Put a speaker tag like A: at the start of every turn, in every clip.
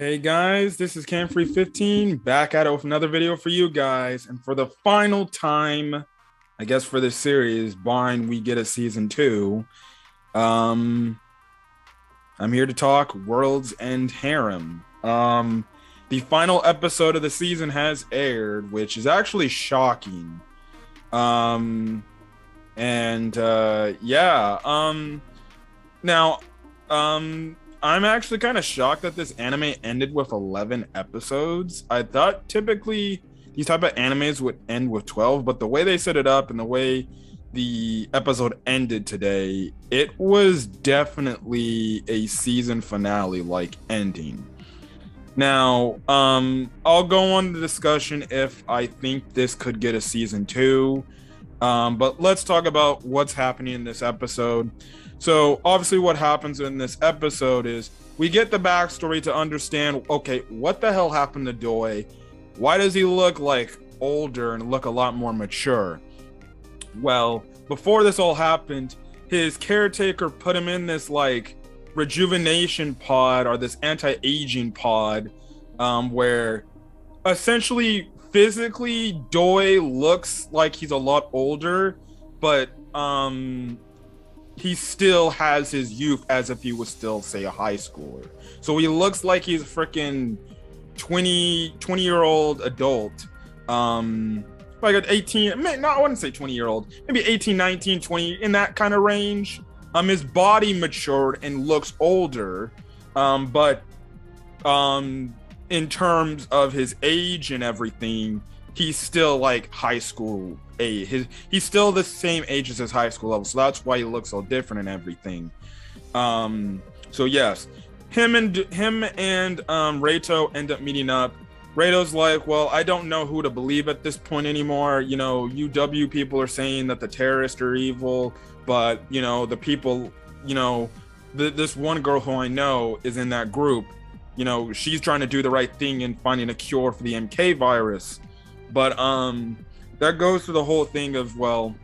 A: Hey guys, this is Camfrey15 back at it with another video for you guys. And for the final time, I guess for this series, barring we get a season two, um, I'm here to talk World's End Harem. The final episode of the season has aired, which is actually shocking. Um, and now, I'm actually kind of shocked that this anime ended with 11 episodes. I thought typically these type of animes would end with 12, but the way they set it up and the way the episode ended today, it was definitely a season finale like ending. Now, I'll go on the discussion if I think this could get a season two. But let's talk about what's happening in this episode. So, obviously, what happens in this episode is we get the backstory to understand okay, what the hell happened to Doi? Why does he look like older and look a lot more mature? Well, before this all happened, his caretaker put him in this like rejuvenation pod or this anti-aging pod, where essentially physically Doi looks like he's a lot older, but he still has his youth as if he was still say a high schooler. So he looks like he's a freaking 20-year-old adult. Like an 18, no, I wouldn't say 20-year-old, maybe 18, 19, 20, in that kind of range. His body matured and looks older. But in terms of his age and everything, he's still like high school age. He's still the same age as his high school level, so that's why he looks so different and everything. So yes, him and Reito end up meeting up. Reito's like, well, I don't know who to believe at this point anymore. You know, UW people are saying that the terrorists are evil, but you know, the people, you know, this one girl who I know is in that group. You know, she's trying to do the right thing and finding a cure for the MK virus. But that goes to the whole thing of, well,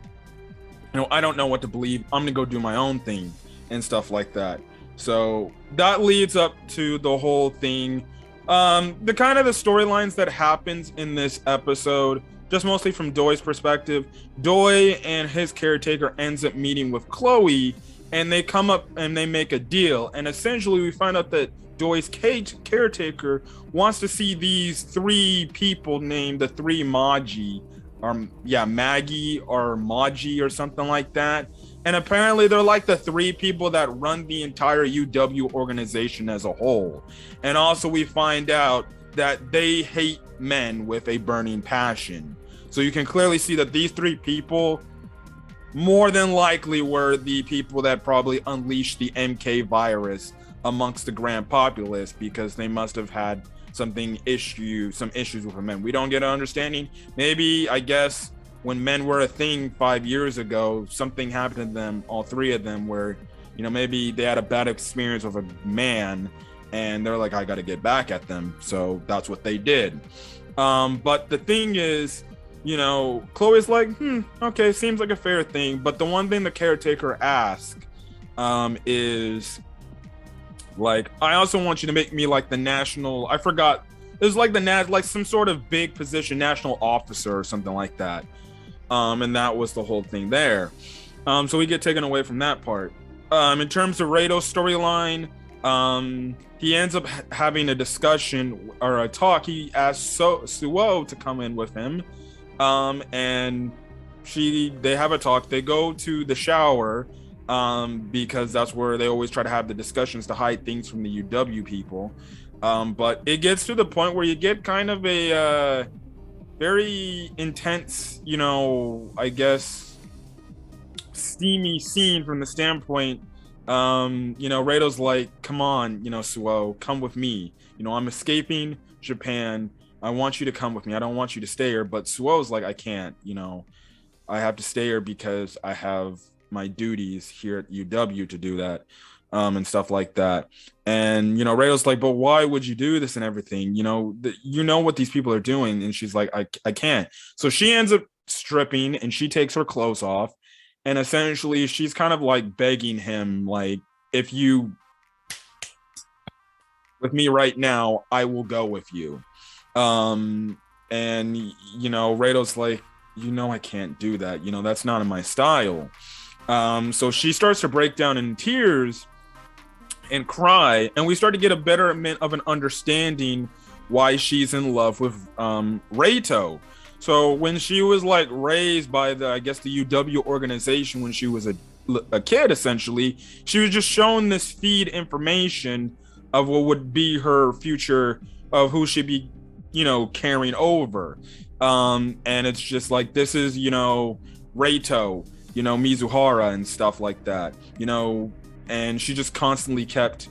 A: you know, I don't know what to believe. I'm gonna go do my own thing and stuff like that. So that leads up to the whole thing. The kind of the storylines that happens in this episode, just mostly from Doi's perspective. Doi and his caretaker ends up meeting with Chloe, and they come up and they make a deal. And essentially, we find out that Doi's caretaker wants to see these three people named the three Magi, or yeah, Maggie or Maji or something like that. And apparently they're like the three people that run the entire UW organization as a whole. And also we find out that they hate men with a burning passion. So you can clearly see that these three people more than likely were the people that probably unleashed the MK virus amongst the grand populace, because they must have had some issues with men. We don't get an understanding. Maybe, I guess, when men were a thing 5 years ago, something happened to them, all three of them, where, you know, maybe they had a bad experience with a man and they're like, I got to get back at them. So that's what they did. But the thing is, you know, Chloe's like, okay, seems like a fair thing. But the one thing the caretaker asks is, like, I also want you to make me like the national, I forgot, it was like like some sort of big position, national officer or something like that. And that was the whole thing there. So we get taken away from that part. In terms of Reito's storyline, he ends up having a discussion or a talk. He asks Suo to come in with him. And they have a talk. They go to the shower, because that's where they always try to have the discussions to hide things from the UW people. But it gets to the point where you get kind of a very intense, you know, I guess, steamy scene from the standpoint. You know, Reito's like, come on, you know, Suo, come with me. You know, I'm escaping Japan. I want you to come with me. I don't want you to stay here. But Suo's like, I can't, you know, I have to stay here because I have my duties here at UW to do that, and stuff like that. And, you know, Reito's like, but why would you do this and everything? You know, you know what these people are doing. And she's like, I can't. So she ends up stripping and she takes her clothes off. And essentially she's kind of like begging him, like, if you with me right now, I will go with you. And Reito's like, I can't do that. That's not in my style. So she starts to break down in tears and cry, and we start to get a betterment of an understanding why she's in love with Reito. So when she was like raised by I guess the UW organization when she was a kid, essentially, she was just shown this feed information of what would be her future, of who she'd be, carrying over. And it's just like, this is, Reito, Mizuhara and stuff like that, and she just constantly kept,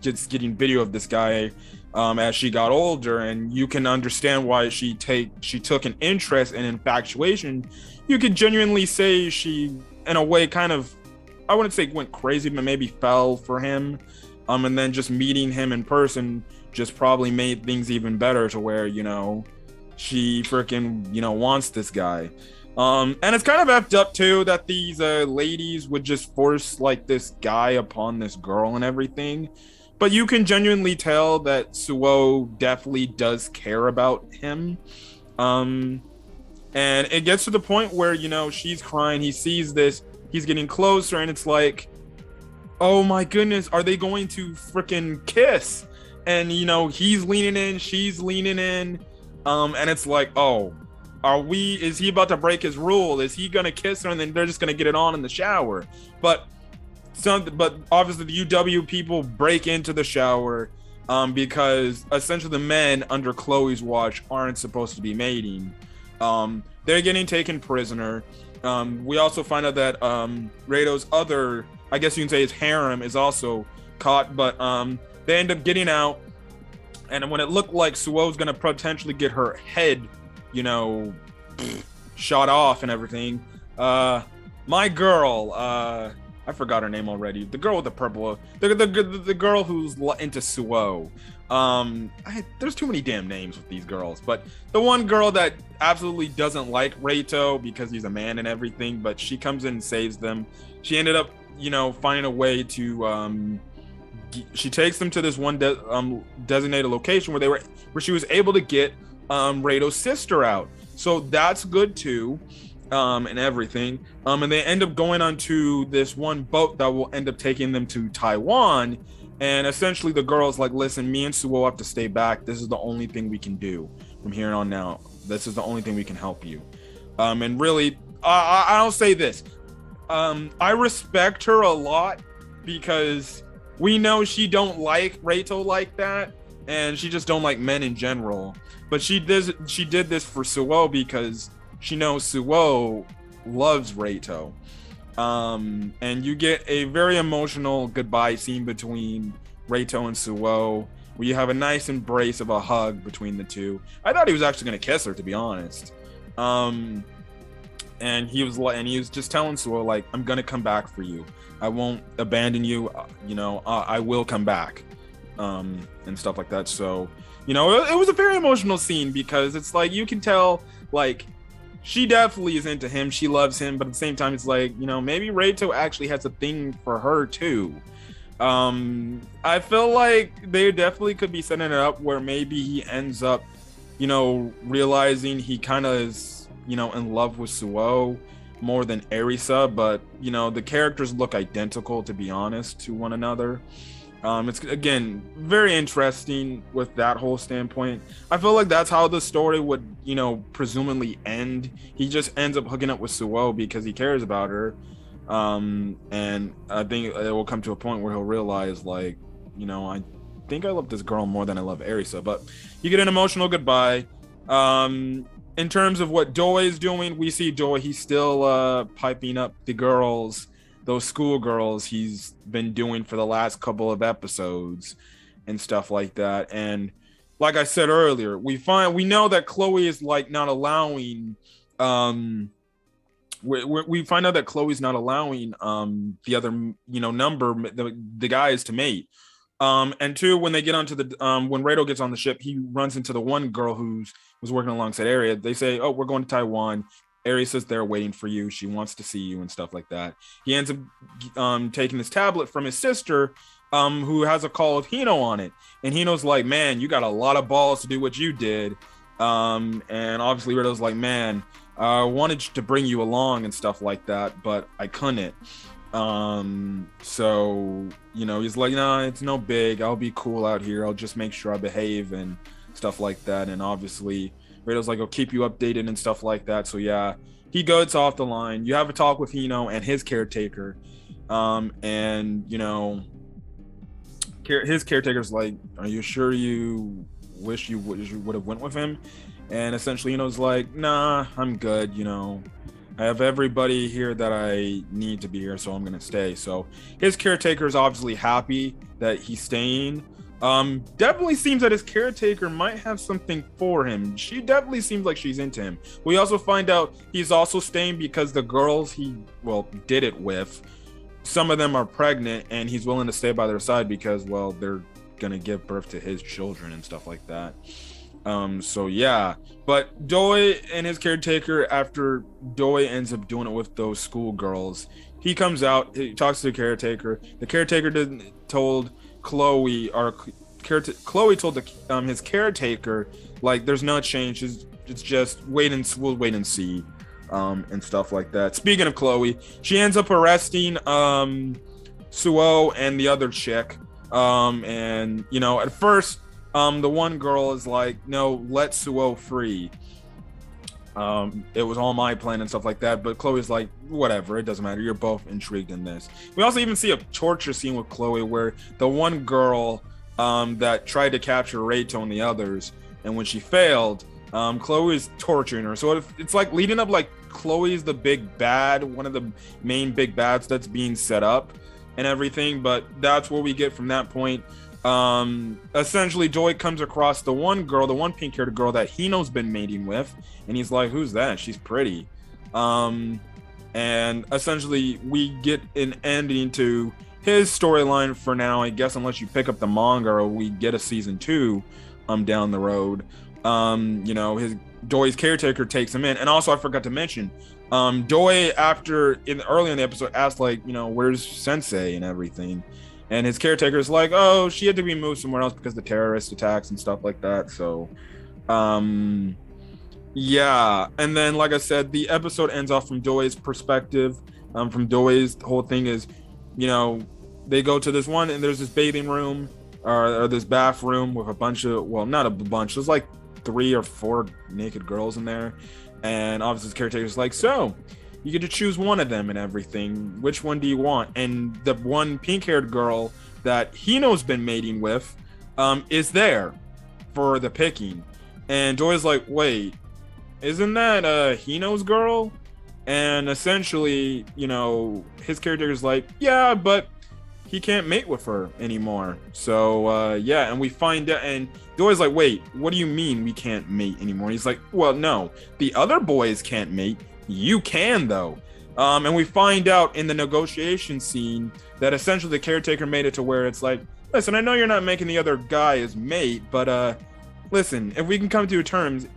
A: just getting video of this guy as she got older, and you can understand why she took an interest and infatuation. You could genuinely say she, in a way, kind of, I wouldn't say went crazy, but maybe fell for him. And then just meeting him in person just probably made things even better to where, she freaking, wants this guy. And it's kind of effed up too that these ladies would just force like this guy upon this girl and everything. But you can genuinely tell that Suo definitely does care about him. And it gets to the point where, she's crying, he sees this, he's getting closer, and it's like, oh my goodness, are they going to freaking kiss? And, he's leaning in, she's leaning in. And it's like, oh, is he about to break his rule? Is he gonna kiss her and then they're just gonna get it on in the shower? But obviously the UW people break into the shower because essentially the men under Chloe's watch aren't supposed to be mating. They're getting taken prisoner. We also find out that Reito's other, I guess you can say his harem, is also caught, but they end up getting out. And when it looked like Suo's gonna potentially get her head, shot off and everything, my girl, I forgot her name already. The girl with the purple, the girl who's into Suo. There's too many damn names with these girls, but the one girl that absolutely doesn't like Reito because he's a man and everything, but she comes in and saves them. She ended up, finding a way to, she takes them to this one designated location where she was able to get Reito's sister out. So that's good too. And everything. And they end up going onto this one boat that will end up taking them to Taiwan. And essentially the girl's like, listen, me and Suo have to stay back. This is the only thing we can do from here on out. This is the only thing we can help you. And really, I'll say this. I respect her a lot because we know she don't like Reito like that. And she just don't like men in general. But she did this for Suo because she knows Suo loves Reito. And you get a very emotional goodbye scene between Reito and Suo, where you have a nice embrace of a hug between the two. I thought he was actually going to kiss her, to be honest. And he was just telling Suo, like, I'm going to come back for you. I won't abandon you. I will come back. And stuff like that. So, it was a very emotional scene because it's like, you can tell, like, she definitely is into him. She loves him, but at the same time, it's like, maybe Reito actually has a thing for her too. I feel like they definitely could be setting it up where maybe he ends up, realizing he kind of is, in love with Suo more than Erisa, but, the characters look identical, to be honest, to one another. It's, again, very interesting with that whole standpoint. I feel like that's how the story would, presumably end. He just ends up hooking up with Suo because he cares about her. And I think it will come to a point where he'll realize, like, I think I love this girl more than I love Erisa. But you get an emotional goodbye. In terms of what Doi is doing, we see Doi, he's still piping up the girls, those schoolgirls he's been doing for the last couple of episodes and stuff like that. And like I said earlier, we know that Chloe is like not allowing, we find out that Chloe's not allowing the other, the guys to mate. And two, when they get onto the, when Reito gets on the ship, he runs into the one girl was working alongside Area. They say, oh, we're going to Taiwan. Aries says they're waiting for you. She wants to see you and stuff like that. He ends up taking this tablet from his sister who has a call with Hino on it. And Hino's like, man, you got a lot of balls to do what you did. And obviously Reito's like, man, I wanted to bring you along and stuff like that, but I couldn't. So, he's like, nah, it's no big. I'll be cool out here. I'll just make sure I behave and stuff like that. And obviously Reito's like, I'll keep you updated and stuff like that. So yeah, he goes off the line. You have a talk with Hino and his caretaker. And his caretaker's like, are you sure you wish you would have went with him? And essentially Hino's like, nah, I'm good. I have everybody here that I need to be here, so I'm gonna stay. So his caretaker is obviously happy that he's staying. Definitely seems that his caretaker might have something for him. She definitely seems like she's into him. We also find out he's also staying because the girls he did it with, some of them are pregnant, and he's willing to stay by their side because they're gonna give birth to his children and stuff like that. So yeah, but Doi and his caretaker, after Doi ends up doing it with those schoolgirls, he comes out, he talks to the caretaker. The caretaker told Chloe, Chloe told his caretaker, like, there's no change. It's just we'll wait and see, and stuff like that. Speaking of Chloe, she ends up arresting Suo and the other chick. And at first, the one girl is like, no, let Suo free. It was all my plan and stuff like that. But Chloe's like, whatever, it doesn't matter. You're both intrigued in this. We also even see a torture scene with Chloe where the one girl that tried to capture Reito and the others, and when she failed, Chloe is torturing her. So it's like leading up like Chloe's the big bad, one of the main big bads that's being set up and everything. But that's what we get from that point. Essentially Doi comes across the one pink-haired girl that Hino's been mating with, and he's like, who's that? She's pretty. And essentially we get an ending to his storyline for now, I guess, unless you pick up the manga or we get a season 2 down the road. His Doi's caretaker takes him in. And also I forgot to mention, Doi early in the episode asked, like, where's Sensei and everything. And his caretaker is like, oh, she had to be moved somewhere else because of the terrorist attacks and stuff like that. So, yeah. And then, like I said, the episode ends off from Doi's perspective. From Doi's, the whole thing is, they go to this one, and there's this bathing room or this bathroom with a bunch of, not a bunch, there's like 3 or 4 naked girls in there. And obviously, his caretaker's like, so you get to choose one of them and everything. Which one do you want? And the one pink-haired girl that Hino's been mating with is there for the picking. And Doi's like, wait, isn't that Hino's girl? And essentially, his character's like, yeah, but he can't mate with her anymore. So, yeah, and we find out, and Doi's like, wait, what do you mean we can't mate anymore? He's like, well, no, the other boys can't mate. You can, though. And we find out in the negotiation scene that essentially the caretaker made it to where it's like, listen, I know you're not making the other guy his mate, but listen, if we can come to terms,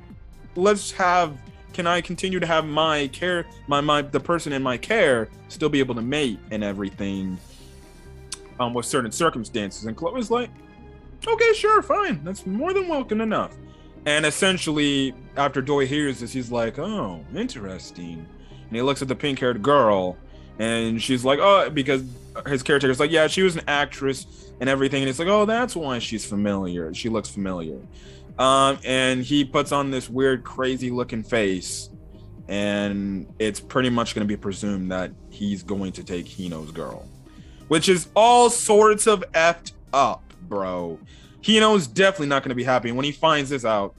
A: can I continue to have my care, the person in my care still be able to mate and everything with certain circumstances? And Chloe's like, okay, sure, fine. That's more than welcome enough. And essentially, after Doi hears this, he's like, oh, interesting. And he looks at the pink-haired girl, and she's like, oh, because his character's like, yeah, she was an actress and everything. And he's like, oh, that's why she's familiar. She looks familiar. And he puts on this weird, crazy-looking face, and it's pretty much going to be presumed that he's going to take Hino's girl, which is all sorts of effed up, bro. Hino's definitely not going to be happy. And when he finds this out,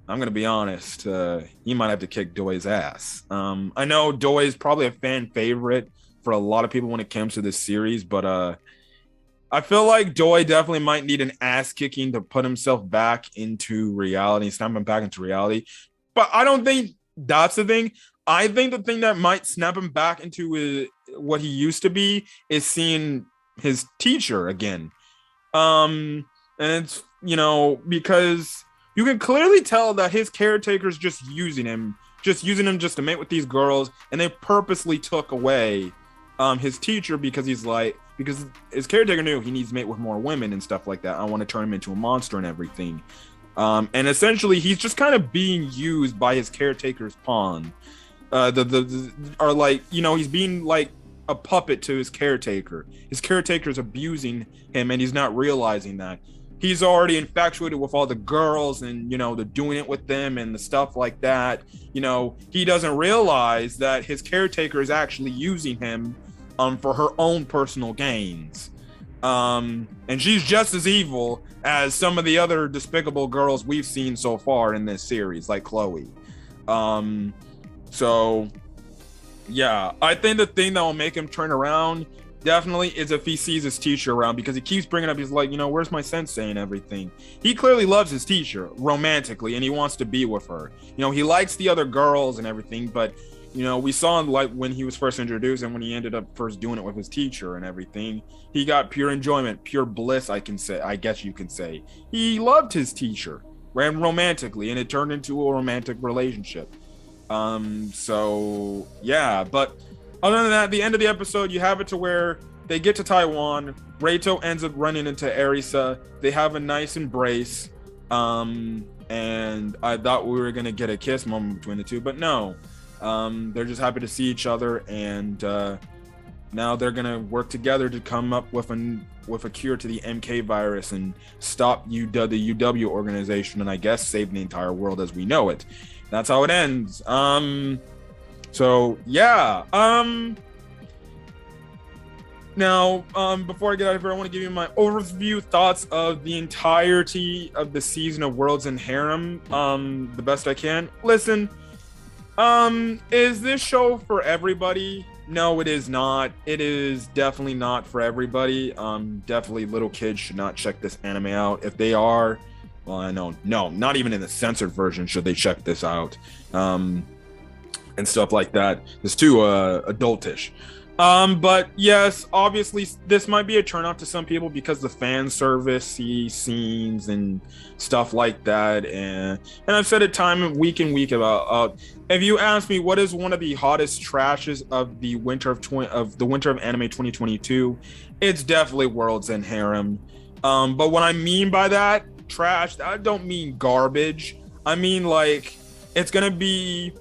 A: I'm going to be honest, he might have to kick Doi's ass. I know Doi is probably a fan favorite for a lot of people when it comes to this series, but I feel like Doi definitely might need an ass kicking to put himself back into reality, snap him back into reality. But I don't think that's the thing. I think the thing that might snap him back into what he used to be is seeing his teacher again. And it's, because you can clearly tell that his caretaker's just using him just to mate with these girls, and they purposely took away his teacher because he's like, because his caretaker knew he needs to mate with more women and stuff like that. I want to turn him into a monster and everything. And essentially, he's just kind of being used by his caretaker's pawn. Or like, you know, he's being like a puppet to his caretaker. His caretaker's abusing him, and he's not realizing that. He's already infatuated with all the girls, and, you know, they're doing it with them and the stuff like that. You know, he doesn't realize that his caretaker is actually using him for her own personal gains. And she's just as evil as some of the other despicable girls we've seen so far in this series, like Chloe. So yeah, I think the thing that will make him turn around definitely is if he sees his teacher around, because he keeps bringing up, he's like, you know, where's my sensei and everything. He clearly loves his teacher romantically, and he wants to be with her. You know, he likes the other girls and everything, but, you know, we saw like when he was first introduced and when he ended up first doing it with his teacher and everything, he got pure enjoyment, pure bliss, I guess you can say. He loved his teacher, ran romantically, and it turned into a romantic relationship. So yeah, but other than that, at the end of the episode, you have it to where they get to Taiwan. Reito ends up running into Erisa. They have a nice embrace. And I thought we were gonna get a kiss moment between the two, but no. They're just happy to see each other, and now they're gonna work together to come up with a cure to the MK virus and stop the UW organization, and I guess save the entire world as we know it. That's how it ends. So yeah. Now, before I get out of here, I want to give you my overview thoughts of the entirety of the season of Worlds and Harem, the best I can. Listen, is this show for everybody? No, it is not. It is definitely not for everybody. Definitely little kids should not check this anime out. If they are, well, I know, no, not even in the censored version should they check this out, and stuff like that. It's too adultish. But yes, obviously this might be a turnoff to some people because the fan service scenes and stuff like that, and I've said it week in week about. If you ask me what is one of the hottest trashes of the winter of anime 2022, it's definitely Worlds and Harem. But what I mean by that trash, I don't mean garbage. I mean, like, it's gonna be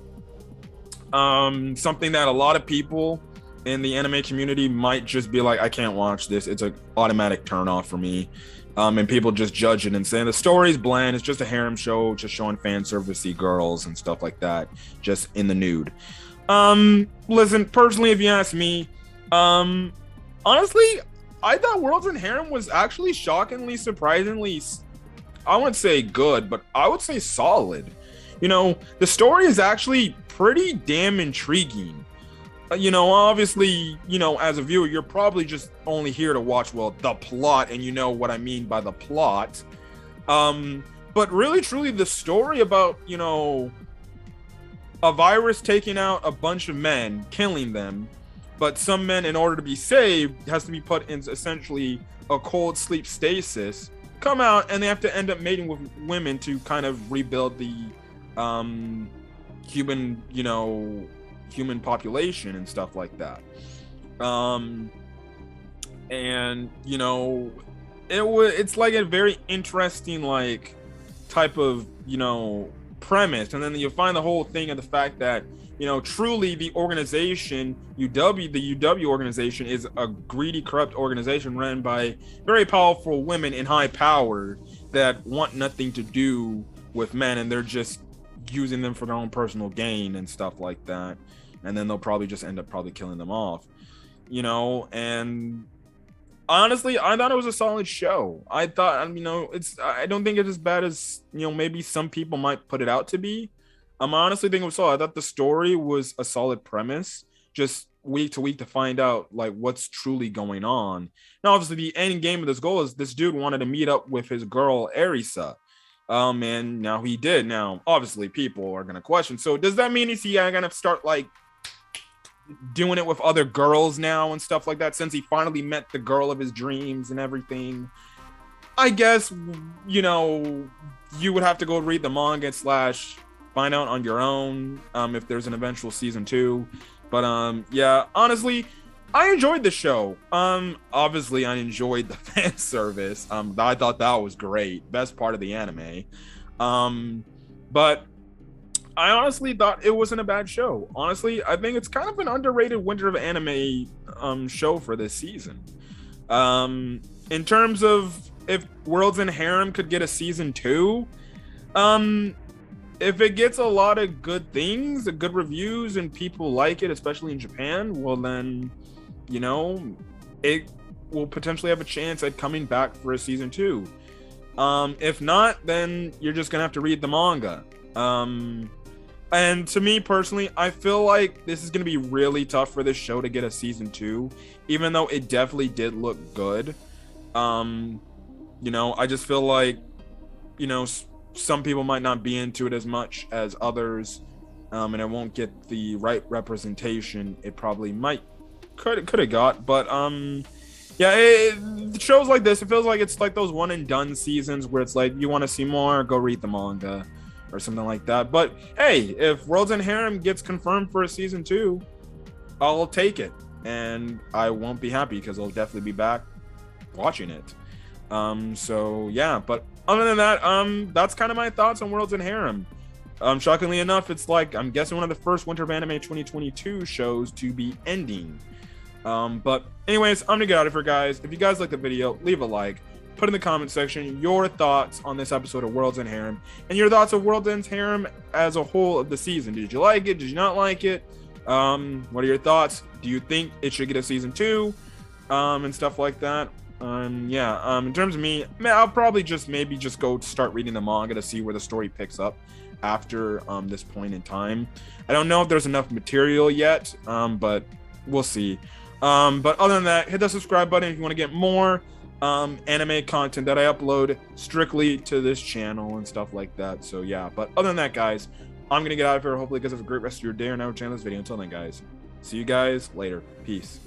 A: something that a lot of people in the anime community might just be like, I can't watch this. It's an automatic turn off for me. And people just judge it and saying the story's bland. It's just a harem show, just showing fan servicey girls and stuff like that, just in the nude. Listen, personally, if you ask me, honestly, I thought Worlds and Harem was actually shockingly, surprisingly, I wouldn't say good, but I would say solid. You know, the story is actually pretty damn intriguing. You know, obviously, you know, as a viewer, you're probably just only here to watch, well, the plot, and you know what I mean by the plot. But really, truly, the story about, you know, a virus taking out a bunch of men, killing them, but some men, in order to be saved, has to be put in essentially a cold sleep stasis, come out, and they have to end up mating with women to kind of rebuild the human population and stuff like that. And you know, it's like a very interesting like type of, you know, premise, and then you find the whole thing of the fact that, you know, truly the organization the UW organization is a greedy, corrupt organization run by very powerful women in high power that want nothing to do with men, and they're just using them for their own personal gain and stuff like that. And then they'll probably just end up killing them off, you know. And honestly, I thought it was a solid show. I thought, you know, I don't think it's as bad as, you know, maybe some people might put it out to be. I honestly think it was solid. I thought the story was a solid premise, just week to week to find out like what's truly going on. Now, obviously, the end game of this goal is this dude wanted to meet up with his girl Erisa. And now he did. Now, obviously, people are gonna question. So, does that mean is he gonna start like doing it with other girls now and stuff like that, since he finally met the girl of his dreams and everything? I guess, you know, you would have to go read the manga / find out on your own if there's an eventual season 2. But yeah, honestly, I enjoyed the show. Obviously I enjoyed the fan service. I thought that was great. Best part of the anime. But I honestly thought it wasn't a bad show. Honestly, I think it's kind of an underrated winter of anime show for this season. In terms of if Worlds and Harem could get a season 2, if it gets a lot of good things, good reviews, and people like it, especially in Japan, well then, you know, it will potentially have a chance at coming back for a season 2. If not, then you're just gonna have to read the manga. And to me personally, I feel like this is gonna be really tough for this show to get a season 2, even though it definitely did look good. I just feel like, some people might not be into it as much as others, and it won't get the right representation it probably could have got. But shows like this, it feels like it's like those one and done seasons where it's like, you want to see more, go read the manga or something like that. But hey, if Worlds and Harem gets confirmed for a season 2, I'll take it, and I won't be happy because I'll definitely be back watching it. So yeah, but other than that, that's kind of my thoughts on Worlds and Harem. Shockingly enough, it's like, I'm guessing one of the first Winter of Anime 2022 shows to be ending. But anyways, I'm gonna get out of here, guys. If you guys like the video, leave a like, put in the comment section your thoughts on this episode of Worlds and Harem, and your thoughts of Worlds and Harem as a whole of the season. Did you like it? Did you not like it? What are your thoughts? Do you think it should get a season 2? And stuff like that. In terms of me, I'll probably just go start reading the manga to see where the story picks up after this point in time. I don't know if there's enough material yet, but we'll see. But other than that, hit the subscribe button if you want to get more anime content that I upload strictly to this channel and stuff like that. So yeah, but other than that, guys, I'm gonna get out of here. Hopefully you guys have a great rest of your day or night watching this video. Until then, guys, see you guys later. Peace.